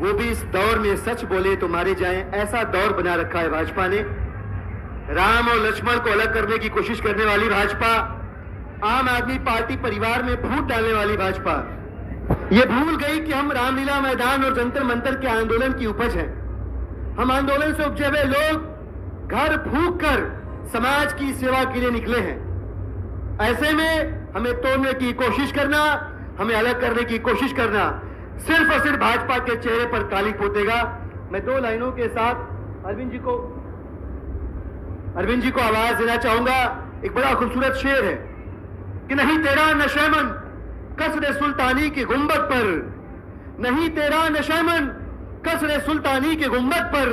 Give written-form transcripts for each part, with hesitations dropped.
वो भी इस दौर में सच बोले तो मारे जाएं, ऐसा दौर बना रखा है भाजपा ने। राम और लक्ष्मण को अलग करने की कोशिश करने वाली भाजपा, आम आदमी पार्टी परिवार में फूट डालने वाली भाजपा ये भूल गई कि हम रामलीला मैदान और जंतर मंतर के आंदोलन की उपज हैं। हम आंदोलन से उपजे हुए लोग घर फूंक कर समाज की सेवा के लिए निकले हैं। ऐसे में हमें तोड़ने की कोशिश करना, हमें अलग करने की कोशिश करना सिर्फ और सिर्फ भाजपा के चेहरे पर काली पोतेगा। मैं 2 लाइनों के साथ अरविंद जी को आवाज देना चाहूंगा। एक बड़ा खूबसूरत शेर है कि नहीं तेरा नशेमन कसरे सुल्तानी की गुंबद पर, नहीं तेरा नशेमन कसरे सुल्तानी के गुंबद पर,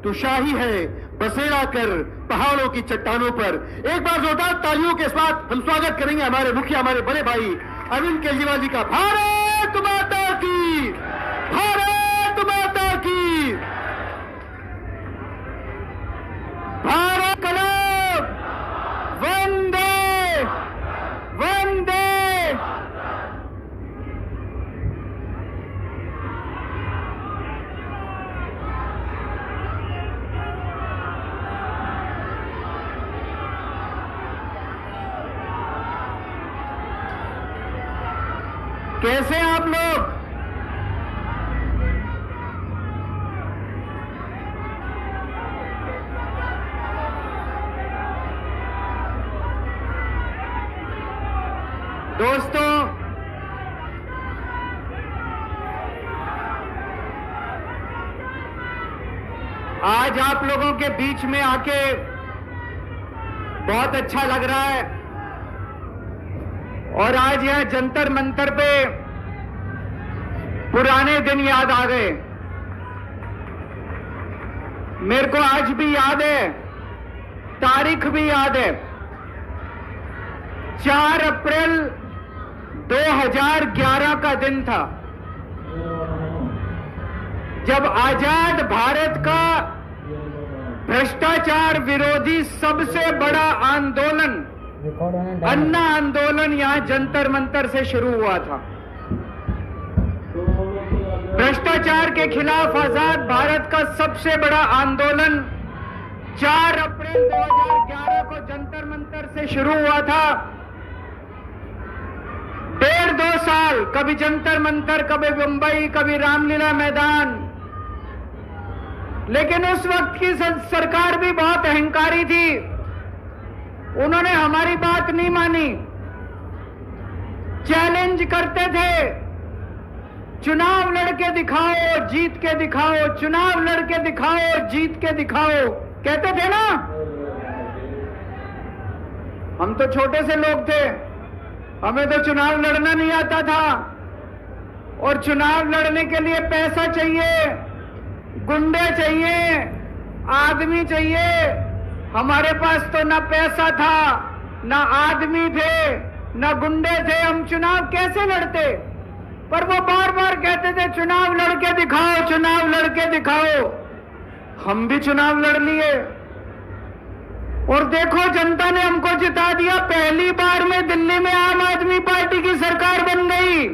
तू शाही है बसेरा कर पहाड़ों की चट्टानों पर। एक बार जोरदार तालियों के साथ हम स्वागत करेंगे हमारे मुखिया, हमारे बड़े भाई अरविंद केजरीवाल जी का। भारत माता की, भारत माता की, भारत कलाम, वंदे वंदे। कैसे हैं आप लोग? दोस्तों, आज आप लोगों के बीच में आके बहुत अच्छा लग रहा है और आज यह जंतर मंतर पे पुराने दिन याद आ गए। मेरे को आज भी याद है, तारीख भी याद है, 4 अप्रैल 2011 का दिन था जब आजाद भारत का भ्रष्टाचार विरोधी सबसे बड़ा आंदोलन अन्ना आंदोलन यहां जंतर मंतर से शुरू हुआ था। भ्रष्टाचार के खिलाफ आजाद भारत का सबसे बड़ा आंदोलन 4 अप्रैल 2011 को जंतर मंतर से शुरू हुआ था। 1.5-2 साल कभी जंतर मंतर, कभी मुंबई, कभी रामलीला मैदान। लेकिन उस वक्त की सरकार भी बहुत अहंकारी थी, उन्होंने हमारी बात नहीं मानी, चैलेंज करते थे, चुनाव लड़के दिखाओ, जीत के दिखाओ, चुनाव लड़के दिखाओ, जीत के दिखाओ, कहते थे ना। हम तो छोटे से लोग थे, हमें तो चुनाव लड़ना नहीं आता था और चुनाव लड़ने के लिए पैसा चाहिए, गुंडे चाहिए, आदमी चाहिए। हमारे पास तो ना पैसा था, ना आदमी थे, ना गुंडे थे, हम चुनाव कैसे लड़ते? पर वो बार बार कहते थे चुनाव लड़के दिखाओ, चुनाव लड़के दिखाओ। हम भी चुनाव लड़ लिए और देखो जनता ने हमको जिता दिया। पहली बार में दिल्ली में आम आदमी पार्टी की सरकार बन गई।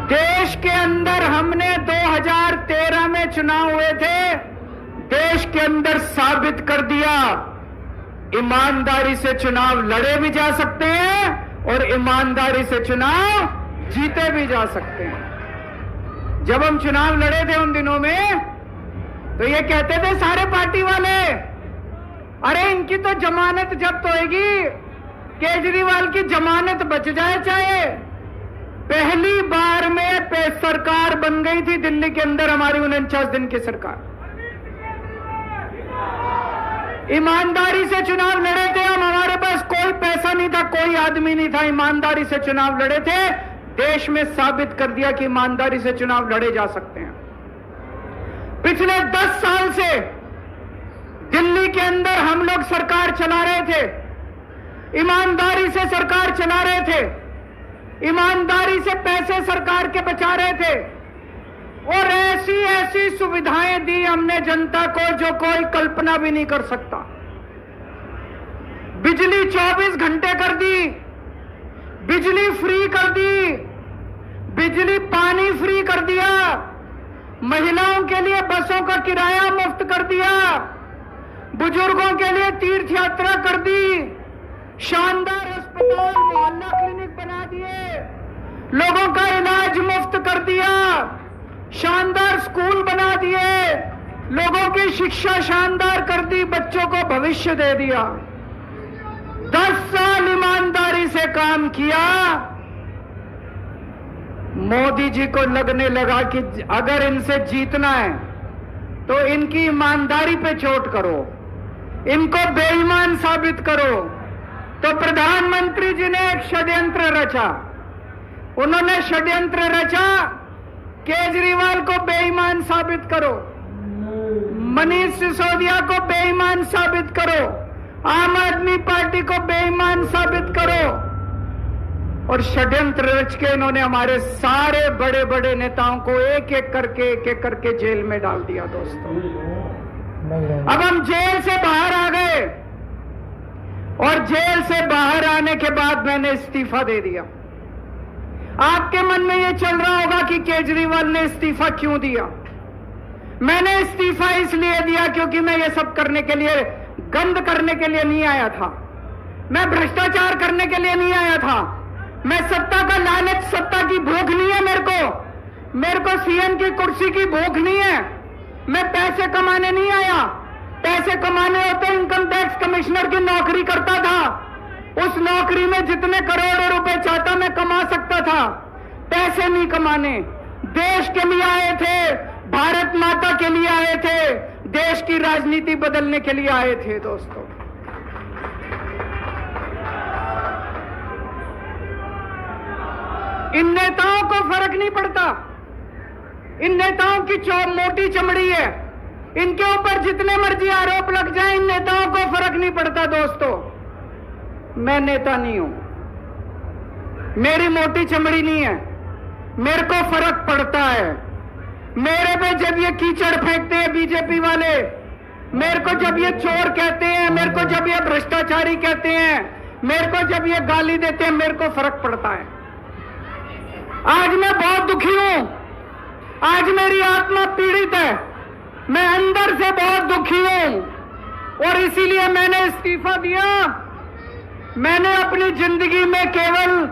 देश के अंदर हमने 2013 में चुनाव हुए थे, देश के अंदर साबित कर दिया ईमानदारी से चुनाव लड़े भी जा सकते हैं और ईमानदारी से चुनाव जीते भी जा सकते हैं। जब हम चुनाव लड़े थे उन दिनों में तो ये कहते थे सारे पार्टी वाले, अरे इनकी तो जमानत जब्त होएगी, केजरीवाल की जमानत बच जाए चाहे। पहली बार में सरकार बन गई थी दिल्ली के अंदर हमारी 49 दिन की सरकार। ईमानदारी से चुनाव लड़े थे हम, हमारे पास कोई पैसा नहीं था, कोई आदमी नहीं था, ईमानदारी से चुनाव लड़े थे। देश में साबित कर दिया कि ईमानदारी से चुनाव लड़े जा सकते हैं। पिछले 10 साल से दिल्ली के अंदर हम लोग सरकार चला रहे थे, ईमानदारी से सरकार चला रहे थे, ईमानदारी से पैसे सरकार के बचा रहे थे और ऐसी ऐसी सुविधाएं दी हमने जनता को जो कोई कल्पना भी नहीं कर सकता। बिजली 24 घंटे कर दी, बिजली फ्री कर दी, बिजली पानी फ्री कर दिया, महिलाओं के लिए बसों का किराया मुफ्त कर दिया, बुजुर्गों के लिए तीर्थ यात्रा कर दी, शानदार अस्पताल मोहल्ला क्लिनिक बना दिए, लोगों का इलाज मुफ्त कर दिया, शानदार स्कूल बना दिए, लोगों की शिक्षा शानदार कर दी, बच्चों को भविष्य दे दिया। 10 साल ईमानदारी से काम किया। मोदी जी को लगने लगा कि अगर इनसे जीतना है तो इनकी ईमानदारी पे चोट करो, इनको बेईमान साबित करो। तो प्रधानमंत्री जी ने एक षड्यंत्र रचा। उन्होंने षड्यंत्र रचा, केजरीवाल को बेईमान साबित करो, मनीष सिसोदिया को बेईमान साबित करो, आम आदमी पार्टी को बेईमान साबित करो। और षड्यंत्र रच के इन्होंने हमारे सारे बड़े बड़े नेताओं को एक एक करके जेल में डाल दिया। दोस्तों, अब हम जेल से बाहर आ गए और जेल से बाहर आने के बाद मैंने इस्तीफा दे दिया। आपके मन में यह चल रहा होगा कि केजरीवाल ने इस्तीफा क्यों दिया। मैंने इस्तीफा इसलिए दिया क्योंकि मैं ये सब करने के लिए, गंद करने के लिए नहीं आया था, मैं भ्रष्टाचार करने के लिए नहीं आया था, मैं सत्ता का लालच, सत्ता की भूख नहीं है मेरे को सीएम की कुर्सी की भूख नहीं है। मैं पैसे कमाने नहीं आया। पैसे कमाने होते इनकम टैक्स कमिश्नर की नौकरी करता था, उस नौकरी में जितने करोड़ों रुपए चाहता मैं कमा सकता था। पैसे नहीं कमाने, देश के लिए आए थे, भारत माता के लिए आए थे, देश की राजनीति बदलने के लिए आए थे। दोस्तों, इन नेताओं को फर्क नहीं पड़ता, इन नेताओं की मोटी चमड़ी है, इनके ऊपर जितने मर्जी आरोप लग जाए, इन नेताओं को फर्क नहीं पड़ता। दोस्तों, मैं नेता नहीं हूं, मेरी मोटी चमड़ी नहीं है, मेरे को फर्क पड़ता है। मेरे पे जब ये कीचड़ फेंकते हैं बीजेपी वाले, मेरे को जब ये चोर कहते हैं, मेरे को जब ये भ्रष्टाचारी कहते हैं, मेरे को जब ये गाली देते हैं, मेरे को फर्क पड़ता है। आज मैं बहुत दुखी हूं, आज मेरी आत्मा पीड़ित है, मैं अंदर से बहुत दुखी हूं और इसीलिए मैंने इस्तीफा दिया। मैंने अपनी जिंदगी में केवल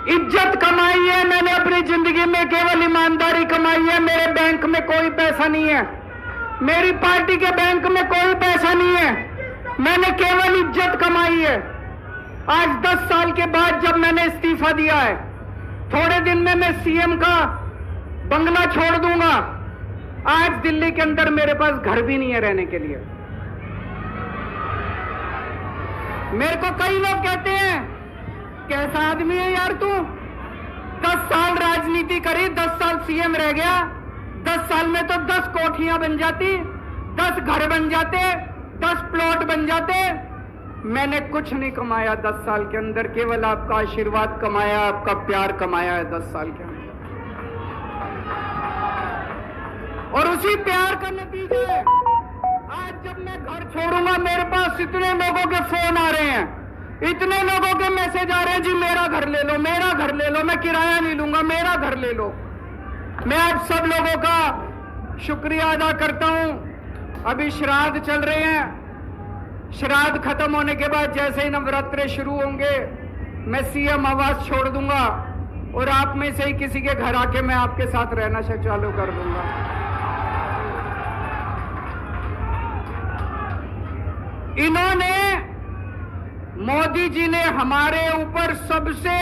इज्जत कमाई है, मैंने अपनी जिंदगी में केवल ईमानदारी कमाई है। मेरे बैंक में कोई पैसा नहीं है, मेरी पार्टी के बैंक में कोई पैसा नहीं है, मैंने केवल इज्जत कमाई है। आज 10 साल के बाद जब मैंने इस्तीफा दिया है, थोड़े दिन में मैं सीएम का बंगला छोड़ दूंगा। आज दिल्ली के अंदर मेरे पास घर भी नहीं है रहने के लिए। मेरे को कई लोग कहते हैं, कैसा आदमी है यार तू, 10 साल राजनीति करी, 10 साल सीएम रह गया, 10 साल में तो 10 कोठियां बन जाती, 10 घर बन जाते, 10 प्लॉट बन जाते। मैंने कुछ नहीं कमाया 10 साल के अंदर, केवल आपका आशीर्वाद कमाया, आपका प्यार कमाया है 10 साल के अंदर। और उसी प्यार का नतीजा है आज जब मैं घर छोड़ूंगा, मेरे पास इतने लोगों के फोन आ रहे हैं, इतने लोगों के मैसेज आ रहे हैं, जी मेरा घर ले लो, मेरा घर ले लो, मैं किराया नहीं लूंगा, मेरा घर ले लो। मैं आप सब लोगों का शुक्रिया अदा करता हूं। अभी श्राद्ध चल रहे हैं, श्राद्ध खत्म होने के बाद जैसे ही नवरात्रे शुरू होंगे, मैं सीएम आवास छोड़ दूंगा और आप में से ही किसी के घर आके मैं आपके साथ रहना चालू कर दूंगा। इन्होंने, मोदी जी ने हमारे ऊपर सबसे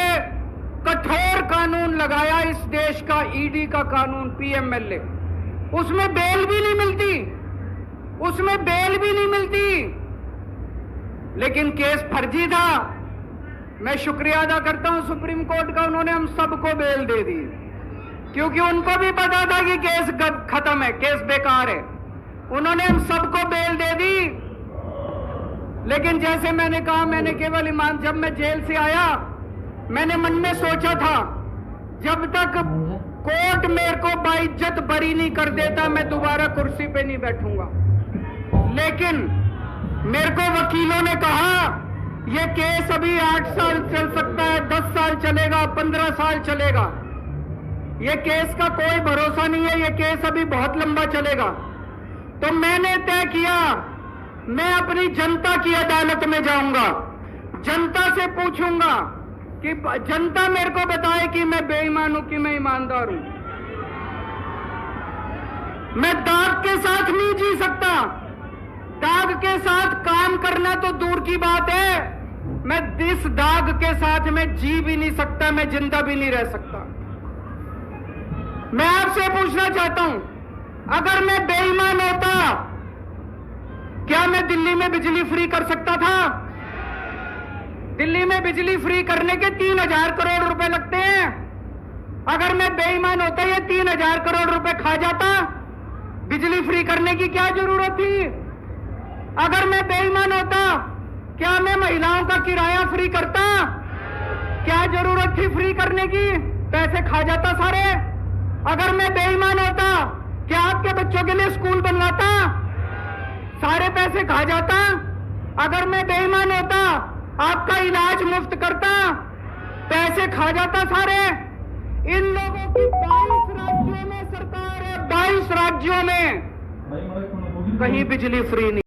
कठोर कानून लगाया, इस देश का ईडी का कानून, पीएमएलए। उसमें बेल भी नहीं मिलती, उसमें बेल भी नहीं मिलती, लेकिन केस फर्जी था। मैं शुक्रिया अदा करता हूं सुप्रीम कोर्ट का, उन्होंने हम सबको बेल दे दी, क्योंकि उनको भी पता था कि केस खत्म है, केस बेकार है। उन्होंने हम सबको बेल दे दी। लेकिन जैसे मैंने कहा, मैंने केवल ईमान, जब मैं जेल से आया, मैंने मन में सोचा था, जब तक कोर्ट मेरे को बाइज्जत बरी नहीं कर देता, मैं दोबारा कुर्सी पे नहीं बैठूंगा। लेकिन मेरे को वकीलों ने कहा ये केस अभी 8 साल चल सकता है, 10 साल चलेगा, 15 साल चलेगा। ये केस का कोई भरोसा नहीं है, ये केस अभी बहुत लंबा चलेगा। तो मैंने तय किया, मैं अपनी जनता की अदालत में जाऊंगा, जनता से पूछूंगा कि जनता मेरे को बताए कि मैं बेईमान हूं कि मैं ईमानदार हूं। मैं दाग के साथ नहीं जी सकता, दाग के साथ काम करना तो दूर की बात है, मैं इस दाग के साथ मैं जी भी नहीं सकता, मैं जिंदा भी नहीं रह सकता। मैं आपसे पूछना चाहता हूं, अगर मैं बेईमान होता, क्या मैं दिल्ली में बिजली फ्री कर सकता था? दिल्ली में बिजली फ्री करने के 3,000 करोड़ रुपए लगते हैं। अगर मैं बेईमान होता, ये 3,000 करोड़ रुपए खा जाता, बिजली फ्री करने की क्या जरूरत थी? अगर मैं बेईमान होता, क्या मैं महिलाओं का किराया फ्री करता? क्या जरूरत थी फ्री करने की? पैसे खा जाता सारे। अगर मैं बेईमान होता, क्या आपके बच्चों के लिए स्कूल बनवाता? सारे पैसे खा जाता। अगर मैं बेईमान होता, आपका इलाज मुफ्त करता, पैसे खा जाता सारे। इन लोगों की 22 राज्यों में सरकार है, 22 राज्यों में कहीं बिजली फ्री नहीं।